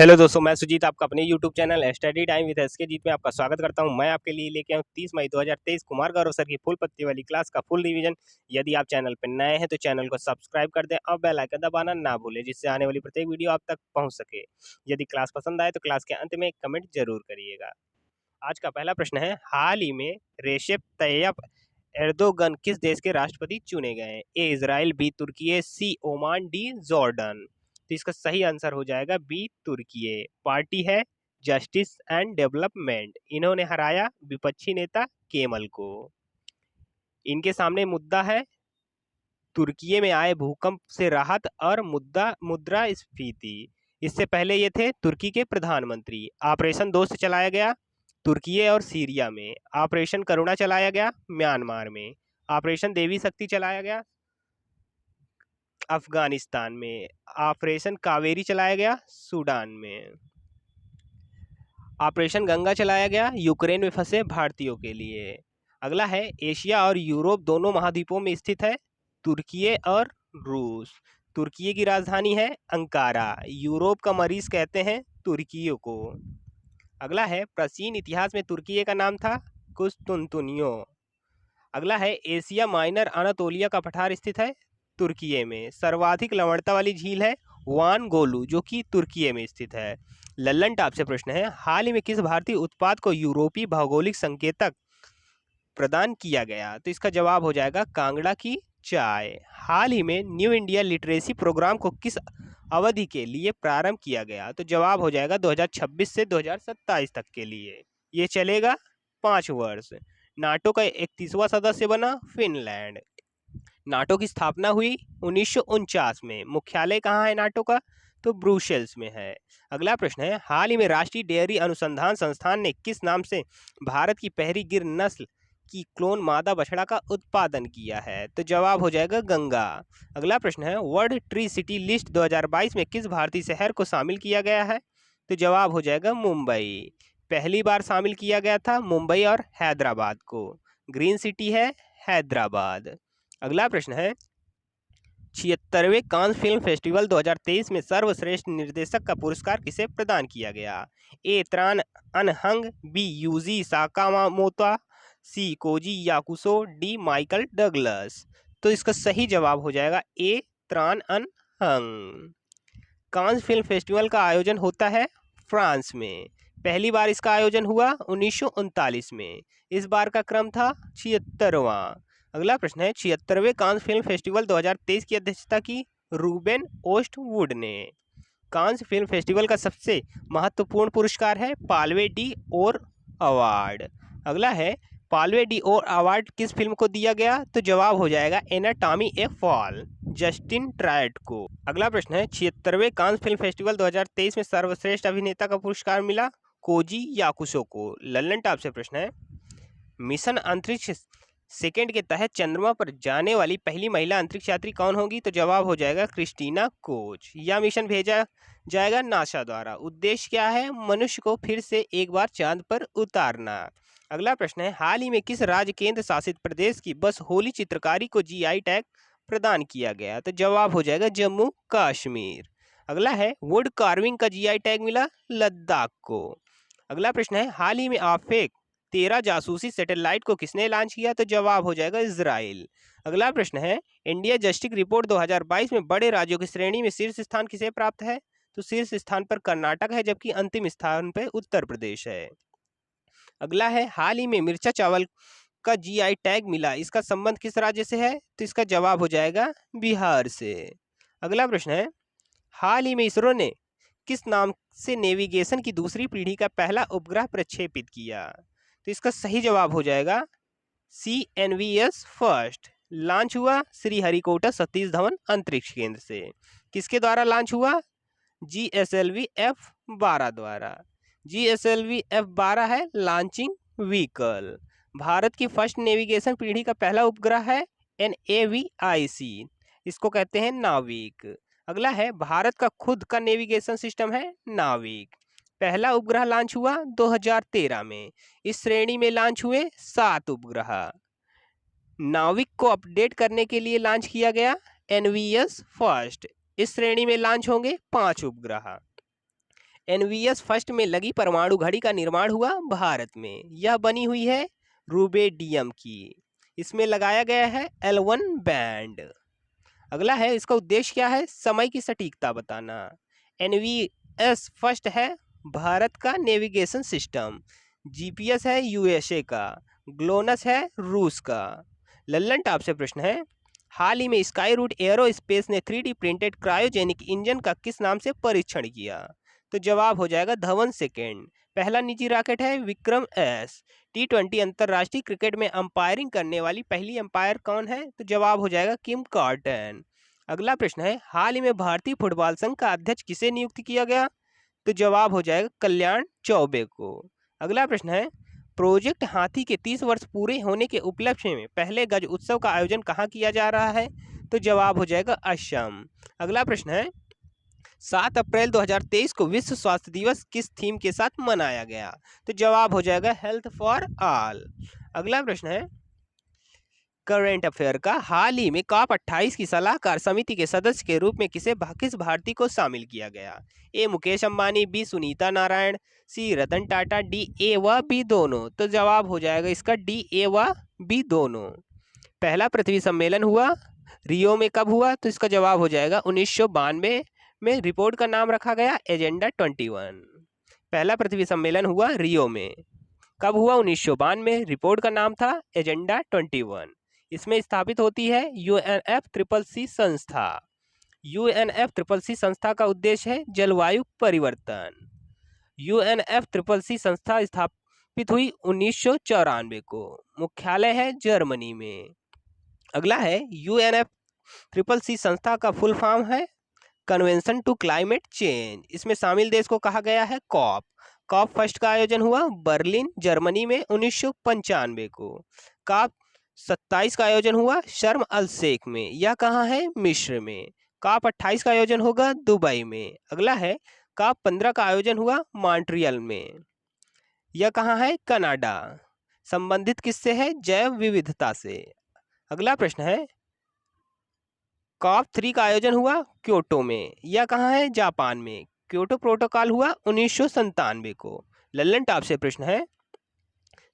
Hello दोस्तों, मैं सुजीत आपका अपने YouTube channel study time with SK Jeet में आपका स्वागत करता हूं। मैं आपके लिए लेके आऊं 30 मई 2023 कुमार गौरव सर की फुल पत्ती वाली क्लास का फुल रिवीजन। यदि आप चैनल पर नए हैं तो चैनल को सब्सक्राइब कर दें और बेल आइकन दबाना ना भूलें, जिससे आने वाली प्रत्येक वीडियो आप तक पहुंच सके। यदि क्लास पसंद आए तो क्लास के अंत में एक कमेंट जरूर करिएगा। आज का पहला प्रश्न है, हाल ही में रेशेप तैयब एर्दोगन किस देश के राष्ट्रपति चुने गए हैं? ए इजराइल, बी तुर्की, सी ओमान, डी जॉर्डन। तो इसका सही आंसर हो जाएगा बी तुर्की। पार्टी है जस्टिस एंड डेवलपमेंट। इन्होंने हराया विपक्षी नेता केमल को। इनके सामने मुद्दा है तुर्की में आए भूकंप से राहत और मुद्रास्फीति। इससे पहले ये थे तुर्की के प्रधानमंत्री। ऑपरेशन दोस्त चलाया गया तुर्की और सीरिया में। ऑपरेशन करुणा चलाया गया म्यांमार में। ऑपरेशन देवी शक्ति चलाया गया अफगानिस्तान में। ऑपरेशन कावेरी चलाया गया सूडान में। ऑपरेशन गंगा चलाया गया यूक्रेन में फंसे भारतीयों के लिए। अगला है, एशिया और यूरोप दोनों महाद्वीपों में स्थित है तुर्की और रूस। तुर्की की राजधानी है अंकारा। यूरोप का मरीज कहते हैं तुर्कियों को। अगला है, प्राचीन इतिहास में तुर्की का नाम था कुस्तुनतुनियो। अगला है, एशिया माइनर अनातोलिया का पठार स्थित है तुर्की में। सर्वाधिक लवणता वाली झील है वान गोलू, जो कि तुर्की में स्थित है। लल्लन टॉप से प्रश्न है, हाल ही में किस भारतीय उत्पाद को यूरोपीय भौगोलिक संकेतक प्रदान किया गया? तो इसका जवाब हो जाएगा कांगड़ा की चाय। हाल ही में न्यू इंडिया लिटरेसी प्रोग्राम को किस अवधि के लिए प्रारंभ किया गया? तो जवाब हो जाएगा 2026 से 2027 तक के लिए। ये चलेगा 5 वर्ष। नाटो का 31वां सदस्य बना फिनलैंड। नाटो की स्थापना हुई 1949 में। मुख्यालय कहाँ है नाटो का? तो ब्रुसेल्स में है। अगला प्रश्न है, हाल ही में राष्ट्रीय डेयरी अनुसंधान संस्थान ने किस नाम से भारत की पहली गिर नस्ल की क्लोन मादा बछड़ा का उत्पादन किया है? तो जवाब हो जाएगा गंगा। अगला प्रश्न है, वर्ल्ड ट्री सिटी लिस्ट 2022 में किस भारतीय शहर को शामिल किया गया है? तो जवाब हो जाएगा मुंबई। पहली बार शामिल किया गया था मुंबई और हैदराबाद को। ग्रीन सिटी है हैदराबाद। अगला प्रश्न है, 76वें कांस फिल्म फेस्टिवल 2023 में सर्वश्रेष्ठ निर्देशक का पुरस्कार किसे प्रदान किया गया? ए त्रान अनहंग, बी यूजी साकामामोतो, सी कोजी याकुसो, डी माइकल डगलस। तो इसका सही जवाब हो जाएगा ए त्रान अनहंग। कांस फिल्म फेस्टिवल का आयोजन होता है फ्रांस में। पहली बार इसका आयोजन हुआ 1939 में। इस बार का क्रम था 76वां। अगला प्रश्न है, 76वें कांस फिल्म फेस्टिवल 2023 की अध्यक्षता की रूबेन ओस्टवुड ने। कांस फिल्म फेस्टिवल का सबसे महत्वपूर्ण पुरस्कार है पाल्मे डी ओर अवार्ड। अगला है, पाल्मे डी ओर अवार्ड किस फिल्म को दिया गया? तो जवाब हो जाएगा एनाटॉमी ए फॉल, जस्टिन ट्रायट को। अगला प्रश्न है, 76वें कांस फिल्म फेस्टिवल 2023 में सर्वश्रेष्ठ अभिनेता का पुरस्कार मिला कोजी याकुसो को। लल्लन टॉप से प्रश्न है, मिशन अंतरिक्ष सेकेंड के तहत चंद्रमा पर जाने वाली पहली महिला अंतरिक्ष यात्री कौन होगी? तो जवाब हो जाएगा क्रिस्टीना कोच। यह मिशन भेजा जाएगा नासा द्वारा। उद्देश्य क्या है? मनुष्य को फिर से एक बार चांद पर उतारना। अगला प्रश्न है, हाल ही में किस राज्य केंद्र शासित प्रदेश की बस होली चित्रकारी को जीआई टैग प्रदान किया गया? तो जवाब हो जाएगा जम्मू कश्मीर। अगला है, वुड कार्विंग का जीआई टैग मिला लद्दाख को। अगला प्रश्न है, हाल ही में आफेक 13 जासूसी सैटेलाइट को किसने लॉन्च किया? तो जवाब हो जाएगा इजराइल। अगला प्रश्न है, इंडिया जस्टिस रिपोर्ट 2022 में बड़े राज्यों की श्रेणी में शीर्ष स्थान किसे प्राप्त है? तो शीर्ष स्थान पर कर्नाटक है, जबकि अंतिम स्थान पर उत्तर प्रदेश है। अगला है, हाल ही में मिर्चा चावल का जीआई टैग मिला, इसका संबंध किस राज्य से है? तो इसका जवाब हो जाएगा बिहार से। अगला प्रश्न है, हाल ही में इसरो ने किस नाम से नेविगेशन की दूसरी पीढ़ी का पहला उपग्रह प्रक्षेपित किया? तो इसका सही जवाब हो जाएगा CNVS फर्स्ट। लॉन्च हुआ श्रीहरिकोटा सतीश धवन अंतरिक्ष केंद्र से। किसके द्वारा लॉन्च हुआ? GSLV F12 द्वारा। GSLV F12 है लॉन्चिंग व्हीकल। भारत की फर्स्ट नेविगेशन पीढ़ी का पहला उपग्रह है NAVIC, इसको कहते हैं नाविक। अगला है, भारत का खुद का नेविगेशन सिस्टम है नाविक। पहला उपग्रह लॉन्च हुआ 2013 में। इस श्रेणी में लॉन्च हुए 7 उपग्रह। नाविक को अपडेट करने के लिए लॉन्च किया गया NVS फर्स्ट। इस श्रेणी में लॉन्च होंगे 5 उपग्रह। एनवीएस फर्स्ट में लगी परमाणु घड़ी का निर्माण हुआ भारत में। यह बनी हुई है रूबेडियम की। इसमें लगाया गया है L1 बैंड। अगला है, इसका उद्देश्य क्या है? समय की सटीकता बताना। एनवीएस फर्स्ट है भारत का नेविगेशन सिस्टम। जीपीएस है यूएसए का। ग्लोनस है रूस का। लल्लन टॉप से प्रश्न है, हाल ही में स्काई रूट एयरोस्पेस ने 3D प्रिंटेड क्रायोजेनिक इंजन का किस नाम से परीक्षण किया? तो जवाब हो जाएगा धवन सेकेंड। पहला निजी रॉकेट है विक्रम एस। T20 अंतर्राष्ट्रीय क्रिकेट में अंपायरिंग करने वाली पहली अंपायर कौन है? तो जवाब हो जाएगा किम कार्टन। अगला प्रश्न है, हाल ही में भारतीय फुटबॉल संघ का अध्यक्ष किसे नियुक्त किया गया? तो जवाब हो जाएगा कल्याण चौबे को। अगला प्रश्न है, प्रोजेक्ट हाथी के 30 वर्ष पूरे होने के उपलक्ष्य में पहले गज उत्सव का आयोजन कहाँ किया जा रहा है? तो जवाब हो जाएगा असम। अगला प्रश्न है, 7 अप्रैल 2023 को विश्व स्वास्थ्य दिवस किस थीम के साथ मनाया गया? तो जवाब हो जाएगा हेल्थ फॉर ऑल। अगला प्रश्न है, करंट अफेयर का, हाल ही में COP 28 की सलाहकार समिति के सदस्य के रूप में किस भारतीय को शामिल किया गया? A Mukesh Ambani, B Sunita Narayan, C Ratan Tata, D A व बी दोनों। तो जवाब हो जाएगा इसका डी ए व बी दोनों। पहला पृथ्वी सम्मेलन हुआ रियो में, कब हुआ? तो इसका जवाब हो जाएगा 1992 में। रिपोर्ट का नाम रखा गया एजेंडा 21। पहला पृथ्वी सम्मेलन हुआ रियो में, कब हुआ? 1992। रिपोर्ट का नाम था एजेंडा 21। इसमें स्थापित होती है UNFCCC संस्था। UNFCCC संस्था का उद्देश्य है जलवायु परिवर्तन। UNFCCC संस्था स्थापित हुई 1994 को। मुख्यालय है जर्मनी में। अगला है, UNFCCC संस्था का फुल फॉर्म है कन्वेंशन टू क्लाइमेट चेंज। इसमें शामिल देश को कहा गया है कॉप फर्स्ट का आयोजन हुआ बर्लिन जर्मनी में 1995 को। कॉप 27 का आयोजन हुआ शर्म अल शेख में। यह कहाँ है? मिस्र में। कॉप 28 का आयोजन होगा दुबई में। अगला है, कॉप 15 का आयोजन हुआ मॉन्ट्रियल में। यह कहाँ है? कनाडा। संबंधित किससे है? जैव विविधता से। अगला प्रश्न है, कॉप 3 का आयोजन हुआ क्योटो में। यह कहाँ है? जापान में। क्योटो प्रोटोकॉल हुआ 1997 को। लल्लन टॉप से प्रश्न है,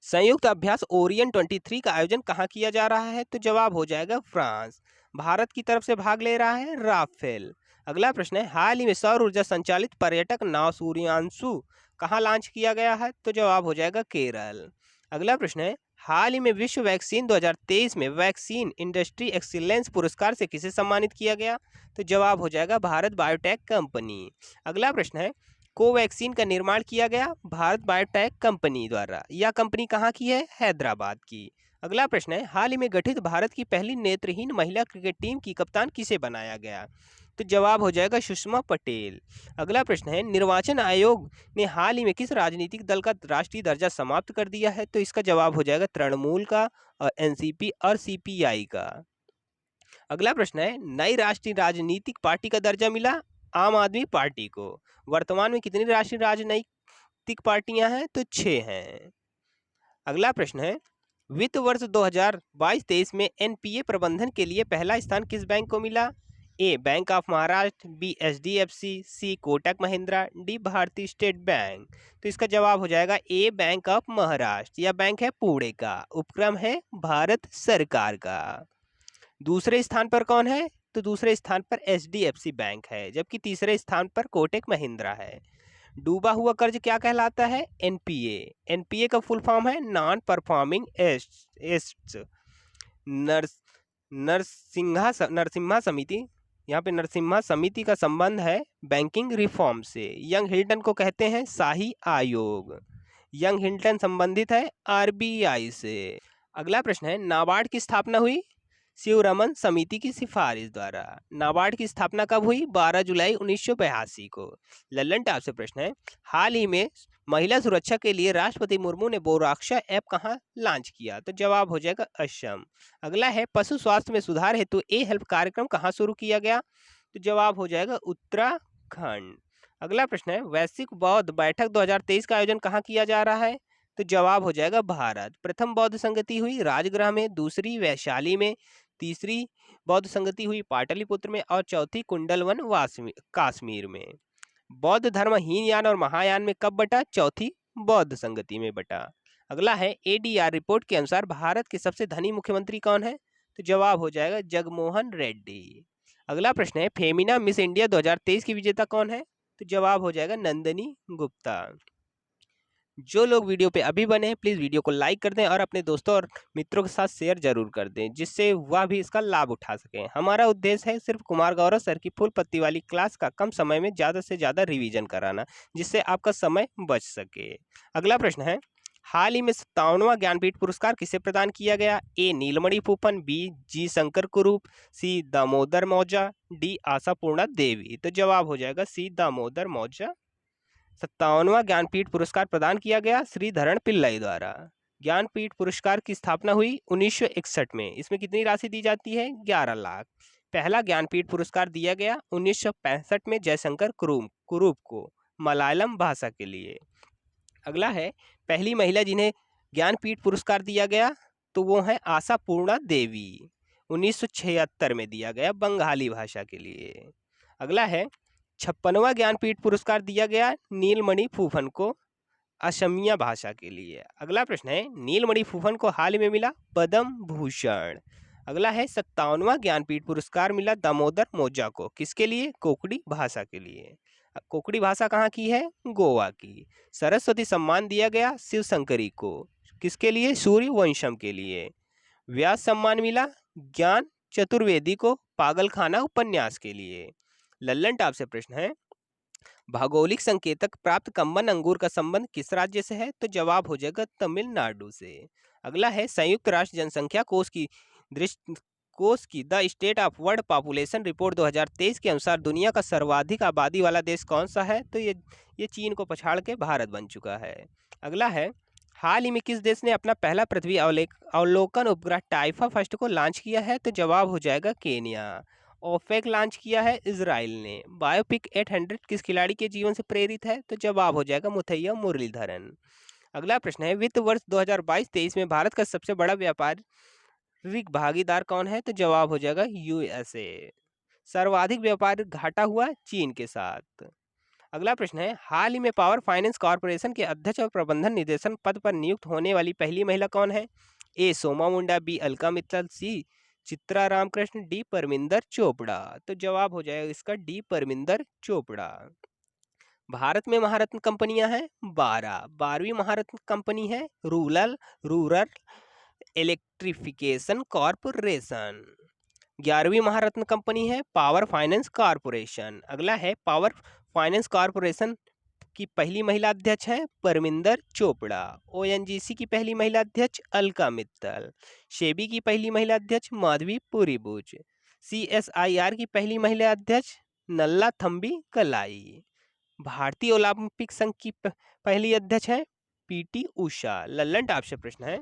संयुक्त अभ्यास ओरियन 23 का आयोजन कहाँ किया जा रहा है? तो जवाब हो जाएगा फ्रांस। भारत की तरफ से भाग ले रहा है राफेल। अगला प्रश्न है, हाल ही में सौर ऊर्जा संचालित पर्यटक नाव सूर्यांशु कहाँ लॉन्च किया गया है? तो जवाब हो जाएगा केरल। अगला प्रश्न है, हाल ही में विश्व वैक्सीन 2023 में वैक्सीन इंडस्ट्री एक्सीलेंस पुरस्कार से किसे सम्मानित किया गया? तो जवाब हो जाएगा भारत बायोटेक कंपनी। अगला प्रश्न है, कोवैक्सीन का निर्माण किया गया भारत बायोटेक कंपनी द्वारा। यह कंपनी कहाँ की है? हैदराबाद की। अगला प्रश्न है, हाल ही में गठित भारत की पहली नेत्रहीन महिला क्रिकेट टीम की कप्तान किसे बनाया गया? तो जवाब हो जाएगा सुषमा पटेल। अगला प्रश्न है, निर्वाचन आयोग ने हाल ही में किस राजनीतिक दल का राष्ट्रीय दर्जा समाप्त कर दिया है? तो इसका जवाब हो जाएगा तृणमूल का और एनसीपी और सीपीआई का। अगला प्रश्न है, नई राष्ट्रीय राजनीतिक पार्टी का दर्जा मिला आम आदमी पार्टी को। वर्तमान में कितनी राष्ट्रीय राजनीतिक पार्टियां हैं? तो 6 हैं। अगला प्रश्न है, वित्त वर्ष 2022-23 में एनपीए प्रबंधन के लिए पहला स्थान किस बैंक को मिला? A bank of Maharashtra, B HDFC, C Kotak Mahindra, D Bharatiya state bank. तो इसका जवाब हो जाएगा ए बैंक ऑफ महाराष्ट्र। यह बैंक है पुणे का, उपक्रम है भारत सरकार का। दूसरे स्थान पर कौन है? तो दूसरे स्थान पर एचडीएफसी बैंक है, जबकि तीसरे स्थान पर कोटक महिंद्रा है। डूबा हुआ कर्ज क्या कहलाता है? एनपीए। एनपीए का फुल फॉर्म है नॉन परफॉर्मिंग एसेट्स। नरसिम्हा समिति, यहाँ पे नरसिम्हा समिति का संबंध है बैंकिंग रिफॉर्म से। यंग हिल्टन को कहते हैं शाही आयोग। यंग हिल्टन संबंधित है आरबीआई से। अगला प्रश्न है, नाबार्ड की स्थापना हुई शिवरमन समिति की सिफारिश द्वारा। नाबार्ड की स्थापना कब हुई? 12 जुलाई 1982 को। लल्लन टॉप से प्रश्न है, हाल ही में महिला सुरक्षा के लिए राष्ट्रपति मुर्मू ने बोराक्षा ऐप कहाँ लॉन्च किया? तो जवाब हो जाएगा असम। अगला है, पशु स्वास्थ्य में सुधार हेतु ए हेल्प कार्यक्रम कहाँ शुरू किया गया? तो जवाब हो जाएगा उत्तराखंड। अगला प्रश्न है, वैश्विक बौद्ध बैठक 2023 का आयोजन कहाँ किया जा रहा है? तो जवाब हो जाएगा भारत। प्रथम बौद्ध संगति हुई राजगृह में, दूसरी वैशाली में, तीसरी बौद्ध संगति हुई पाटलिपुत्र में और चौथी कुंडलवन कश्मीर में। बौद्ध धर्म हीनयान और महायान में कब बटा? चौथी बौद्ध संगति में बटा। अगला है एडीआर रिपोर्ट के अनुसार भारत के सबसे धनी मुख्यमंत्री कौन है? तो जवाब हो जाएगा जगमोहन रेड्डी। अगला प्रश्न है फेमिना मिस इंडिया 2023 की विजेता कौन है? तो जवाब हो जाएगा नंदिनी गुप्ता। जो लोग वीडियो पे अभी बने हैं प्लीज़ वीडियो को लाइक कर दें और अपने दोस्तों और मित्रों के साथ शेयर जरूर कर दें, जिससे वह भी इसका लाभ उठा सकें। हमारा उद्देश्य है सिर्फ कुमार गौरव सर की फुल पत्ती वाली क्लास का कम समय में ज़्यादा से ज़्यादा रिवीजन कराना, जिससे आपका समय बच सके। अगला प्रश्न है हाल ही में 57वां ज्ञानपीठ पुरस्कार किसे प्रदान किया गया? ए नीलमणि फूफन, बी जी शंकर कुरूप, सी दामोदर मौजा, डी आशापूर्णा देवी। तो जवाब हो जाएगा सी दामोदर मौजा। 57वां ज्ञानपीठ पुरस्कार प्रदान किया गया श्रीधरण पिल्लई द्वारा। ज्ञानपीठ पुरस्कार की स्थापना हुई 1961 में। इसमें कितनी राशि दी जाती है? 11 लाख। पहला ज्ञानपीठ पुरस्कार दिया गया 1965 में जयशंकर कुरूप को मलयालम भाषा के लिए। अगला है पहली महिला जिन्हें ज्ञानपीठ पुरस्कार दिया गया, तो वो है आशापूर्णा देवी। 1976 में दिया गया बंगाली भाषा के लिए। अगला है 56वां ज्ञानपीठ पुरस्कार दिया गया नीलमणि फूफन को असमिया भाषा के लिए। अगला प्रश्न है नीलमणि फूफन को हाल ही में मिला पद्म भूषण। अगला है 57वां ज्ञानपीठ पुरस्कार मिला दामोदर मौजा को, किसके लिए? कोंकणी भाषा के लिए। कोंकणी भाषा कहाँ की है? गोवा की। सरस्वती सम्मान दिया गया शिव शंकरी को, किसके लिए? सूर्य वंशम के लिए। व्यास सम्मान मिला ज्ञान चतुर्वेदी को पागलखाना उपन्यास के लिए। लल्लन टॉप से प्रश्न है भौगोलिक संकेतक प्राप्त कम्बन अंगूर का संबंध किस राज्य से है? तो जवाब हो जाएगा तमिलनाडु से। अगला है संयुक्त राष्ट्र जनसंख्या कोष की the state of world population report 2023 के अनुसार दुनिया का सर्वाधिक आबादी वाला देश कौन सा है? तो ये चीन को पछाड़ के भारत बन चुका है। अगला है हाल ही में किस देश ने अपना पहला पृथ्वी अवलोकन उपग्रह टाइफा फर्स्ट को लॉन्च किया है? तो जवाब हो जाएगा केनिया। ओफेक लॉन्च किया है इजराइल ने। बायोपिक 800 किस खिलाड़ी के जीवन से प्रेरित है? तो जवाब हो जाएगा मुथैया मुरलीधरन। अगला प्रश्न है वित्त वर्ष 2022-23 में भारत का सबसे बड़ा व्यापारिक भागीदार कौन है? तो जवाब हो जाएगा यूएसए। सर्वाधिक व्यापारिक घाटा हुआ चीन के साथ। अगला प्रश्न है हाल ही में पावर फाइनेंस कॉर्पोरेशन के अध्यक्ष और प्रबंधन निदेशन पद पर नियुक्त होने वाली पहली महिला कौन है? ए सोमा मुंडा, बी अलका मित्तल, सी चित्रा रामकृष्ण, डी परमिंदर चोपड़ा। तो जवाब हो जाएगा इसका डी परमिंदर चोपड़ा। भारत में महारत्न कंपनियां हैं 12। 12वीं महारत्न कंपनी है रूरल इलेक्ट्रिफिकेशन कॉर्पोरेशन। 11वीं महारत्न कंपनी है पावर फाइनेंस कॉर्पोरेशन। अगला है पावर फाइनेंस कॉर्पोरेशन की पहली महिला अध्यक्ष है परमिंदर चोपड़ा। ओएनजीसी की पहली महिला अध्यक्ष अलका मित्तल। सेबी की पहली महिला अध्यक्ष माधवी पुरीबुच। सीएसआईआर की पहली महिला अध्यक्ष नल्ला थम्बी कलाई। भारतीय ओलंपिक संघ की पहली अध्यक्ष है पीटी उषा। लल्लन टॉप से प्रश्न है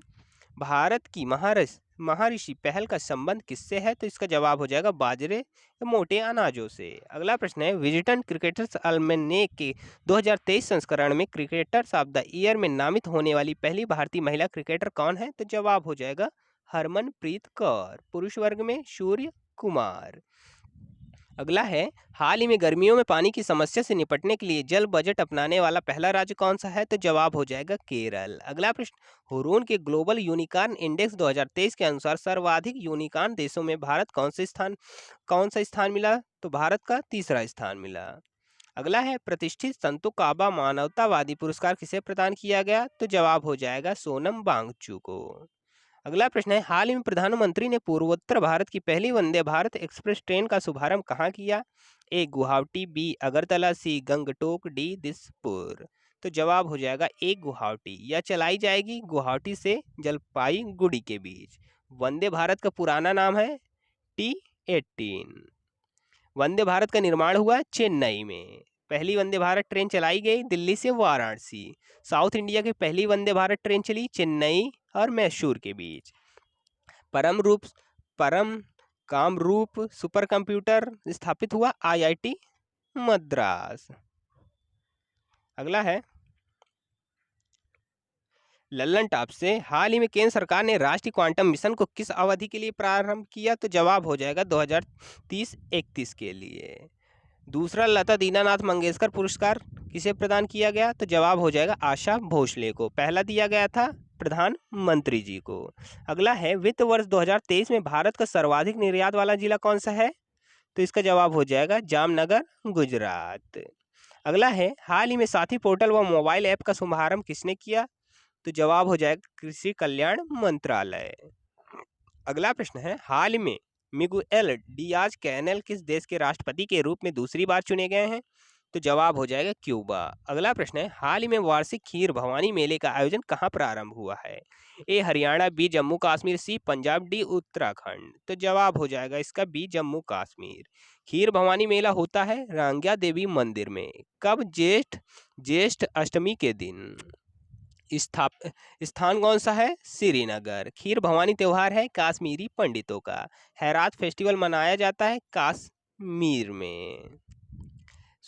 भारत की महर्षि पहल का संबंध किससे है? तो इसका जवाब हो जाएगा बाजरे या मोटे अनाजों से। अगला प्रश्न है विजिटन क्रिकेटर्स अलमनेक के 2023 संस्करण में क्रिकेटर्स ऑफ द ईयर में नामित होने वाली पहली भारतीय महिला क्रिकेटर कौन है? तो जवाब हो जाएगा हरमनप्रीत कौर। पुरुष वर्ग में सूर्य कुमार। अगला है हाल ही में गर्मियों में पानी की समस्या से निपटने के लिए जल बजट अपनाने वाला पहला राज्य कौन सा है? तो जवाब हो जाएगा केरल। अगला प्रश्न हुरून के ग्लोबल यूनिकॉर्न इंडेक्स 2023 के अनुसार सर्वाधिक यूनिकॉर्न देशों में भारत कौन सा स्थान मिला? तो भारत का तीसरा स्थान मिला। अगला है प्रतिष्ठित संतो काबा मानवतावादी पुरस्कार किसे प्रदान किया गया? तो जवाब हो जाएगा सोनम वांगचू को। अगला प्रश्न है हाल ही में प्रधानमंत्री ने पूर्वोत्तर भारत की पहली वंदे भारत एक्सप्रेस ट्रेन का शुभारंभ कहाँ किया? ए गुवाहाटी, बी अगरतला, सी गंगटोक, डी दिसपुर। तो जवाब हो जाएगा ए गुवाहाटी। यह चलाई जाएगी गुवाहाटी से जलपाईगुड़ी के बीच। वंदे भारत का पुराना नाम है T18। वंदे भारत का निर्माण हुआ चेन्नई में। पहली वंदे भारत ट्रेन चलाई गई दिल्ली से वाराणसी। साउथ इंडिया की पहली वंदे भारत ट्रेन चली चेन्नई और मैसूर के बीच। परम कामरूप सुपर कंप्यूटर स्थापित हुआ आईआईटी मद्रास। अगला है लल्लन टॉप से हाल ही में केंद्र सरकार ने राष्ट्रीय क्वांटम मिशन को किस अवधि के लिए प्रारंभ किया? तो जवाब हो जाएगा 2030-31 के लिए। दूसरा लता दीनानाथ मंगेशकर पुरस्कार किसे प्रदान किया गया? तो जवाब हो जाएगा आशा भोसले को। पहला दिया गया था प्रधानमंत्री जी को। अगला है वित्त वर्ष 2023 में भारत का सर्वाधिक निर्यात वाला जिला कौन सा है? तो इसका जवाब हो जाएगा जामनगर, गुजरात। अगला है हाल ही में साथी पोर्टल व मोबाइल ऐप का शुभारंभ किसने किया? तो जवाब हो जाएगा कृषि कल्याण मंत्रालय। अगला प्रश्न है हाल ही में मिगुएल डियाज कैनेल किस देश के राष्ट्रपति के रूप में दूसरी बार चुने गए हैं? तो जवाब हो जाएगा क्यूबा। अगला प्रश्न है हाल ही में वार्षिक खीर भवानी मेले का आयोजन कहाँ प्रारंभ हुआ है? ए हरियाणा, बी जम्मू कश्मीर, सी पंजाब, डी उत्तराखंड। तो जवाब हो जाएगा इसका बी जम्मू कश्मीर। खीर भवानी मेला होता है रांग्या देवी मंदिर में। कब? ज्येष्ठ अष्टमी के दिन। स्थान कौन सा है? श्रीनगर। खीर भवानी त्योहार है काश्मीरी पंडितों का। हैरात फेस्टिवल मनाया जाता है कश्मीर में।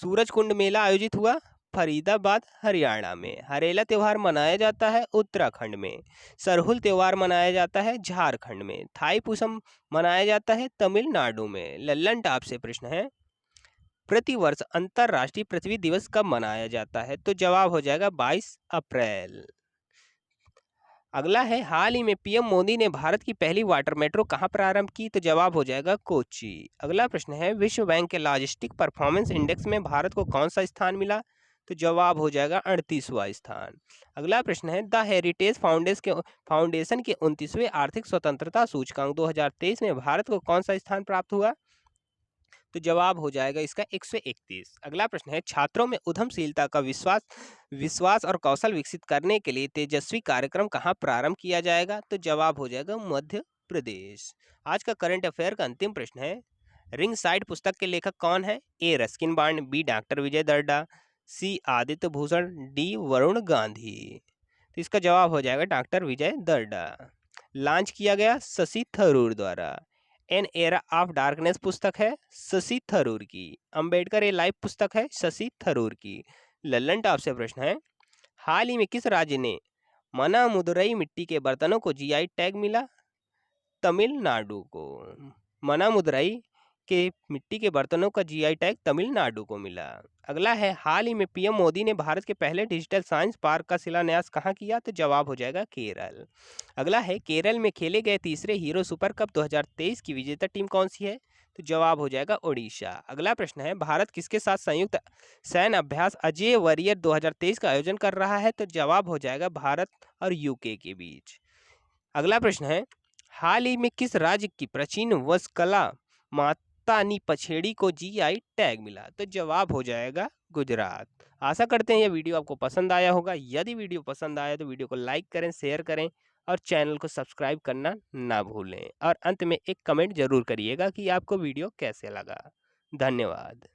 सूरज कुंड मेला आयोजित हुआ फरीदाबाद, हरियाणा में। हरेला त्योहार मनाया जाता है उत्तराखंड में। सरहुल त्योहार मनाया जाता है झारखंड में। थाई पूसम मनाया जाता है तमिलनाडु में। लल्लन टॉप से प्रश्न है प्रतिवर्ष अंतर्राष्ट्रीय पृथ्वी दिवस कब मनाया जाता है? तो जवाब हो जाएगा 22 अप्रैल। अगला है हाल ही में पीएम मोदी ने भारत की पहली वाटर मेट्रो कहाँ प्रारंभ की? तो जवाब हो जाएगा कोच्चि। अगला प्रश्न है विश्व बैंक के लॉजिस्टिक परफॉर्मेंस इंडेक्स में भारत को कौन सा स्थान मिला? तो जवाब हो जाएगा 38वां स्थान। अगला प्रश्न है द हेरिटेज फाउंडेशन के 29वें आर्थिक स्वतंत्रता सूचकांक 2023 में भारत को कौन सा स्थान प्राप्त हुआ? तो जवाब हो जाएगा इसका 131। अगला प्रश्न है छात्रों में उद्यमशीलता का विश्वास और कौशल विकसित करने के लिए तेजस्वी कार्यक्रम कहाँ प्रारंभ किया जाएगा? तो जवाब हो जाएगा मध्य प्रदेश। आज का करंट अफेयर का अंतिम प्रश्न है रिंग साइड पुस्तक के लेखक कौन है? ए रस्किन बांड, बी डॉक्टर विजय दर्डा, सी आदित्य भूषण, डी वरुण गांधी। तो इसका जवाब हो जाएगा डॉक्टर विजय दर्डा। लॉन्च किया गया शशि थरूर द्वारा। एन एरा ऑफ डार्कनेस पुस्तक है शशि थरूर की। अंबेडकर ए लाइफ पुस्तक है शशि थरूर की। लल्लन टॉप से प्रश्न है हाल ही में किस राज्य ने मनामुदुरई मिट्टी के बर्तनों को जीआई टैग मिला? तमिलनाडु को। मनामुदुरई के मिट्टी के बर्तनों का जीआई टैग तमिलनाडु को मिला। अगला है हाल ही में पीएम मोदी ने भारत के पहले डिजिटल साइंस पार्क का शिलान्यास कहाँ किया? तो जवाब हो जाएगा केरल। अगला है केरल में खेले गए तीसरे हीरो सुपर कप 2023 की विजेता टीम कौन सी है? तो जवाब हो जाएगा ओडिशा। अगला प्रश्न है भारत किसके साथ संयुक्त सैन्य अभ्यास अजय वॉरियर 2023 का आयोजन कर रहा है? तो जवाब हो जाएगा भारत और यूके के बीच। अगला प्रश्न है हाल ही में किस राज्य की प्राचीन वस्कला मातानी पछेड़ी को जीआई टैग मिला? तो जवाब हो जाएगा गुजरात। आशा करते हैं यह वीडियो आपको पसंद आया होगा। यदि वीडियो पसंद आया तो वीडियो को लाइक करें, शेयर करें और चैनल को सब्सक्राइब करना ना भूलें। और अंत में एक कमेंट जरूर करिएगा कि आपको वीडियो कैसे लगा। धन्यवाद।